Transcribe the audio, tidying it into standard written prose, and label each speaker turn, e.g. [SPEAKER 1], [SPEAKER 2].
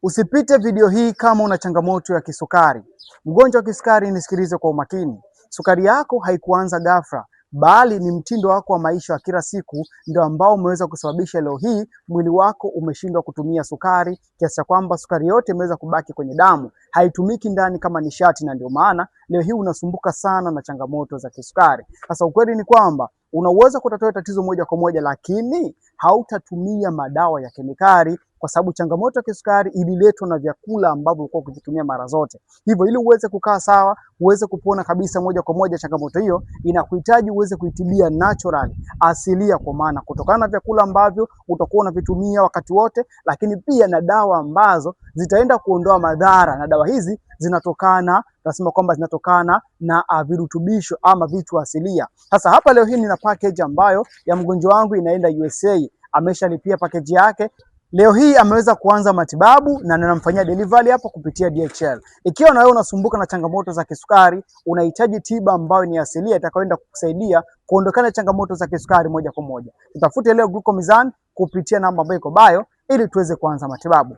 [SPEAKER 1] Usipite video hii kama una changamoto ya kisukari. Mgonjwa wa kisukari, nisikilize kwa umakini. Sukari yako haikuanza ghafla, bali ni mtindo wako wa maisha wa kila siku ndio ambao umeweza kusababisha leo hii mwili wako umeshindwa kutumia sukari, kiasi kwamba sukari yote imeweza kubaki kwenye damu, haitumiki ndani kama nishati, na ndio maana leo hii unasumbuka sana na changamoto za kisukari. Sasa ukweli ni kwamba unaweza kutatua tatizo moja kwa moja, lakini hautatumia madawa ya kemikali, kwa sababu changamoto ya kisukari ililetwa na vyakula ambavyo ulikuwa ukivitumia mara zote. Hivyo ili uweze kukaa sawa, uweze kupona kabisa moja kwa moja changamoto hiyo, inakuhitaji uweze kuitibia natural, asilia, kwa maana kutokana na vyakula ambavyo utakuwa unavitumia wakati wote, lakini pia na dawa ambazo zitaenda kuondoa madhara, na dawa hizi tunasema kwamba zinatokana na virutubisho ama vitu asilia. Sasa hapa leo hii nina package ambayo ya mgonjwa wangu inaenda USA, ameshalipia package yake. Leo hii ameweza kuanza matibabu na ninamfanyia delivery hapa kupitia DHL. Ikiwa na wewe unasumbuka na changamoto za kisukari, unahitaji tiba ambayo ni asilia itakayoenda kukusaidia kuondokana changamoto za kisukari moja kwa moja, tutafute leo Glucomizan kupitia namba ambayo iko bio ili tuweze kuanza matibabu.